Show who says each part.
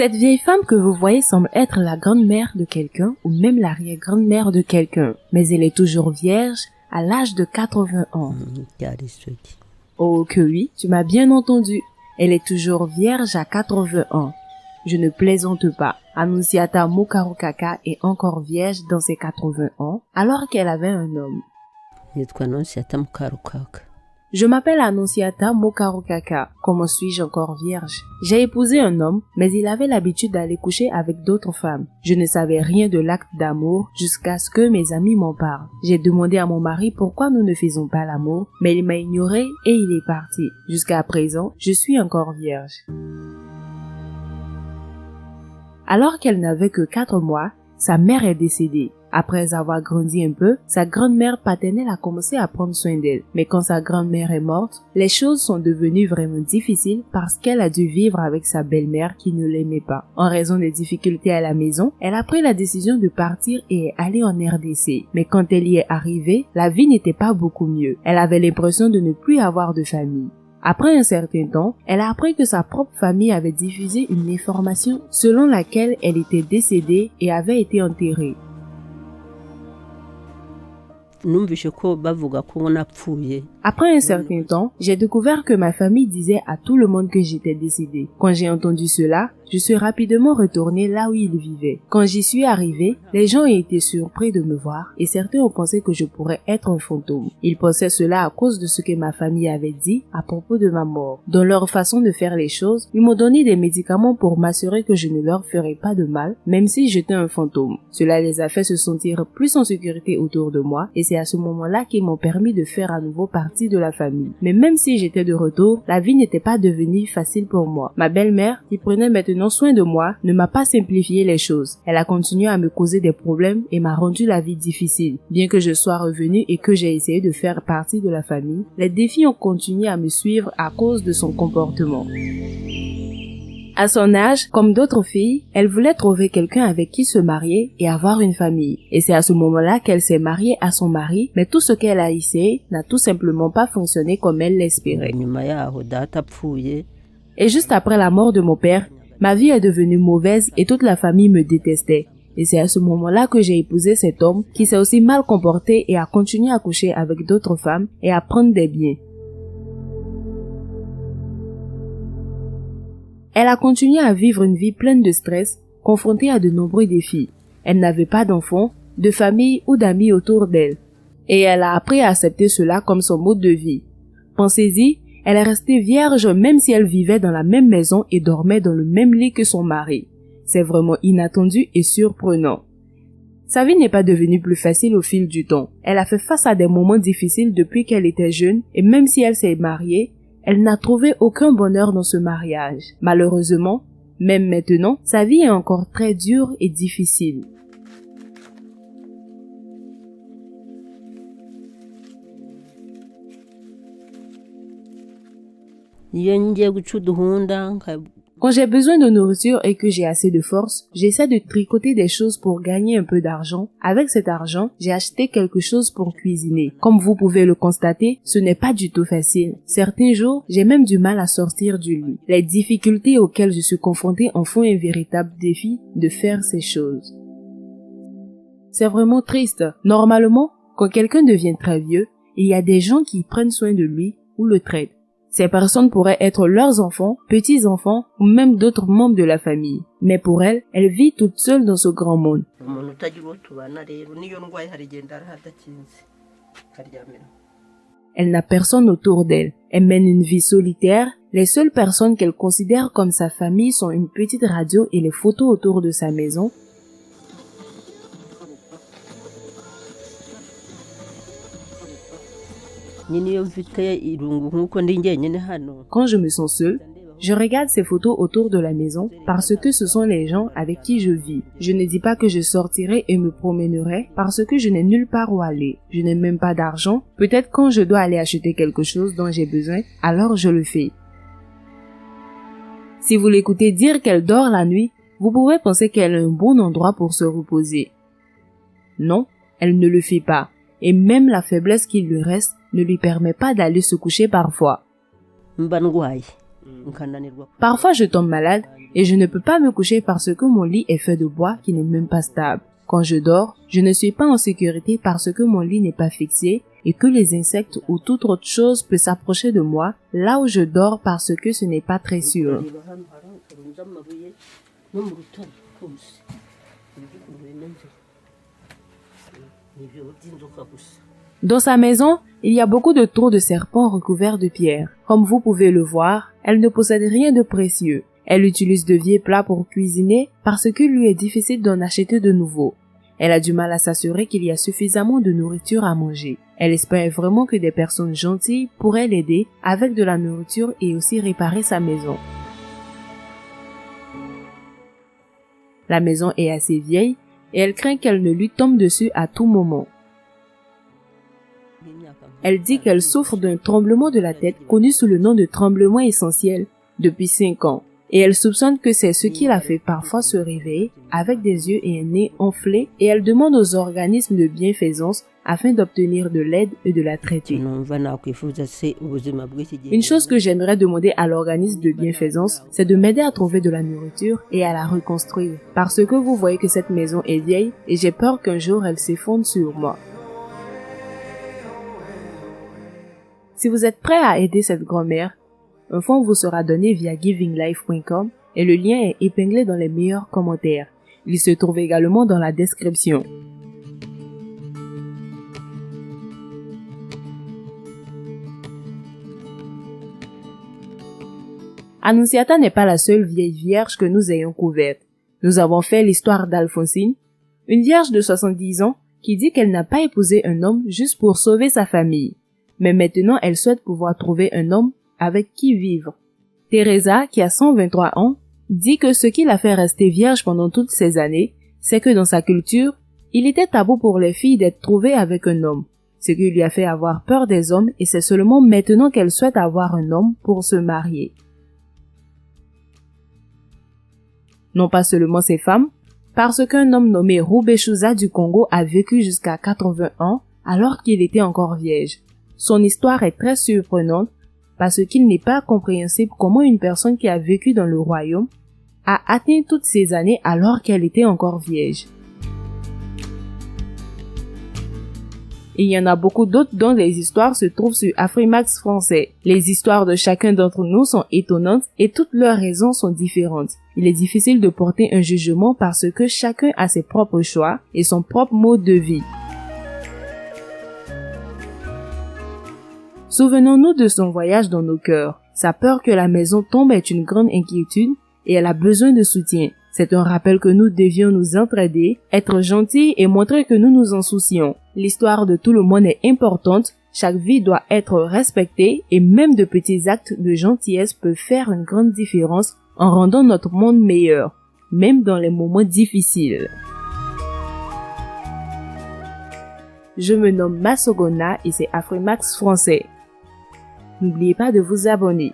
Speaker 1: Cette vieille femme que vous voyez semble être la grand-mère de quelqu'un ou même l'arrière-grand-mère de quelqu'un. Mais elle est toujours vierge à l'âge de 80 ans. Oh que oui, tu m'as bien entendu. Elle est toujours vierge à 80 ans. Je ne plaisante pas. Annunciata Mukarukaka est encore vierge dans ses 80 ans alors qu'elle avait un homme. Je m'appelle Annunciata Mukarukaka. Comment suis-je encore vierge? J'ai épousé un homme, mais il avait l'habitude d'aller coucher avec d'autres femmes. Je ne savais rien de l'acte d'amour jusqu'à ce que mes amis m'en parlent. J'ai demandé à mon mari pourquoi nous ne faisons pas l'amour, mais il m'a ignoré et il est parti. Jusqu'à présent, je suis encore vierge. Alors qu'elle n'avait que 4 mois, sa mère est décédée. Après avoir grandi un peu, sa grand-mère paternelle a commencé à prendre soin d'elle. Mais quand sa grand-mère est morte, les choses sont devenues vraiment difficiles parce qu'elle a dû vivre avec sa belle-mère qui ne l'aimait pas. En raison des difficultés à la maison, elle a pris la décision de partir et est allée en RDC. Mais quand elle y est arrivée, la vie n'était pas beaucoup mieux. Elle avait l'impression de ne plus avoir de famille. Après un certain temps, elle a appris que sa propre famille avait diffusé une information selon laquelle elle était décédée et avait été enterrée. Après un certain temps, j'ai découvert que ma famille disait à tout le monde que j'étais décédée. Quand j'ai entendu cela, je suis rapidement retournée là où ils vivaient. Quand j'y suis arrivée, les gens ont été surpris de me voir et certains ont pensé que je pourrais être un fantôme. Ils pensaient cela à cause de ce que ma famille avait dit à propos de ma mort. Dans leur façon de faire les choses, ils m'ont donné des médicaments pour m'assurer que je ne leur ferais pas de mal, même si j'étais un fantôme. Cela les a fait se sentir plus en sécurité autour de moi et c'est à ce moment-là qu'ils m'ont permis de faire à nouveau partie de la famille. Mais même si j'étais de retour, la vie n'était pas devenue facile pour moi. Ma belle-mère, qui prenait maintenant soin de moi, ne m'a pas simplifié les choses. Elle a continué à me causer des problèmes et m'a rendu la vie difficile. Bien que je sois revenue et que j'ai essayé de faire partie de la famille, les défis ont continué à me suivre à cause de son comportement. À son âge, comme d'autres filles, elle voulait trouver quelqu'un avec qui se marier et avoir une famille. Et c'est à ce moment-là qu'elle s'est mariée à son mari, mais tout ce qu'elle a essayé n'a tout simplement pas fonctionné comme elle l'espérait. Et juste après la mort de mon père, ma vie est devenue mauvaise et toute la famille me détestait. Et c'est à ce moment-là que j'ai épousé cet homme qui s'est aussi mal comporté et a continué à coucher avec d'autres femmes et à prendre des biens. Elle a continué à vivre une vie pleine de stress, confrontée à de nombreux défis. Elle n'avait pas d'enfants, de famille ou d'amis autour d'elle. Et elle a appris à accepter cela comme son mode de vie. Pensez-y, elle est restée vierge même si elle vivait dans la même maison et dormait dans le même lit que son mari. C'est vraiment inattendu et surprenant. Sa vie n'est pas devenue plus facile au fil du temps. Elle a fait face à des moments difficiles depuis qu'elle était jeune et même si elle s'est mariée, elle n'a trouvé aucun bonheur dans ce mariage. Malheureusement, même maintenant, sa vie est encore très dure et difficile. Quand j'ai besoin de nourriture et que j'ai assez de force, j'essaie de tricoter des choses pour gagner un peu d'argent. Avec cet argent, j'ai acheté quelque chose pour cuisiner. Comme vous pouvez le constater, ce n'est pas du tout facile. Certains jours, j'ai même du mal à sortir du lit. Les difficultés auxquelles je suis confrontée en font un véritable défi de faire ces choses. C'est vraiment triste. Normalement, quand quelqu'un devient très vieux, il y a des gens qui prennent soin de lui ou le traitent. Ces personnes pourraient être leurs enfants, petits-enfants ou même d'autres membres de la famille. Mais pour elle, elle vit toute seule dans ce grand monde. Elle n'a personne autour d'elle. Elle mène une vie solitaire. Les seules personnes qu'elle considère comme sa famille sont une petite radio et les photos autour de sa maison. Quand je me sens seule, je regarde ces photos autour de la maison parce que ce sont les gens avec qui je vis. Je ne dis pas que je sortirai et me promènerai parce que je n'ai nulle part où aller. Je n'ai même pas d'argent. Peut-être quand je dois aller acheter quelque chose dont j'ai besoin, alors je le fais. Si vous l'écoutez dire qu'elle dort la nuit, vous pouvez penser qu'elle a un bon endroit pour se reposer. Non, elle ne le fait pas. Et même la faiblesse qui lui reste ne lui permet pas d'aller se coucher parfois. Parfois je tombe malade et je ne peux pas me coucher parce que mon lit est fait de bois qui n'est même pas stable. Quand je dors, je ne suis pas en sécurité parce que mon lit n'est pas fixé et que les insectes ou toute autre chose peut s'approcher de moi là où je dors parce que ce n'est pas très sûr. Dans sa maison, il y a beaucoup de trous de serpents recouverts de pierres. Comme vous pouvez le voir, elle ne possède rien de précieux. Elle utilise de vieux plats pour cuisiner parce qu'il lui est difficile d'en acheter de nouveaux. Elle a du mal à s'assurer qu'il y a suffisamment de nourriture à manger. Elle espère vraiment que des personnes gentilles pourraient l'aider avec de la nourriture et aussi réparer sa maison. La maison est assez vieille et elle craint qu'elle ne lui tombe dessus à tout moment. Elle dit qu'elle souffre d'un tremblement de la tête connu sous le nom de tremblement essentiel depuis 5 ans. Et elle soupçonne que c'est ce qui la fait parfois se réveiller avec des yeux et un nez enflés et elle demande aux organismes de bienfaisance afin d'obtenir de l'aide et de la traiter. Une chose que j'aimerais demander à l'organisme de bienfaisance, c'est de m'aider à trouver de la nourriture et à la reconstruire. Parce que vous voyez que cette maison est vieille et j'ai peur qu'un jour elle s'effondre sur moi. Si vous êtes prêt à aider cette grand-mère, un fonds vous sera donné via givinglife.com et le lien est épinglé dans les meilleurs commentaires. Il se trouve également dans la description. Annonciata n'est pas la seule vieille vierge que nous ayons couverte. Nous avons fait l'histoire d'Alphonsine, une vierge de 70 ans qui dit qu'elle n'a pas épousé un homme juste pour sauver sa famille. Mais maintenant elle souhaite pouvoir trouver un homme avec qui vivre. Teresa, qui a 123 ans, dit que ce qui l'a fait rester vierge pendant toutes ces années, c'est que dans sa culture, il était tabou pour les filles d'être trouvées avec un homme, ce qui lui a fait avoir peur des hommes et c'est seulement maintenant qu'elle souhaite avoir un homme pour se marier. Non pas seulement ces femmes, parce qu'un homme nommé Rubeshuza du Congo a vécu jusqu'à 80 ans alors qu'il était encore vierge. Son histoire est très surprenante parce qu'il n'est pas compréhensible comment une personne qui a vécu dans le royaume a atteint toutes ces années alors qu'elle était encore vierge. Il y en a beaucoup d'autres dont les histoires se trouvent sur Afrimax français. Les histoires de chacun d'entre nous sont étonnantes et toutes leurs raisons sont différentes. Il est difficile de porter un jugement parce que chacun a ses propres choix et son propre mode de vie. Souvenons-nous de son voyage dans nos cœurs. Sa peur que la maison tombe est une grande inquiétude et elle a besoin de soutien. C'est un rappel que nous devions nous entraider, être gentils et montrer que nous nous en soucions. L'histoire de tout le monde est importante, chaque vie doit être respectée et même de petits actes de gentillesse peuvent faire une grande différence en rendant notre monde meilleur, même dans les moments difficiles. Je me nomme Masogona et c'est Afrimax français. N'oubliez pas de vous abonner.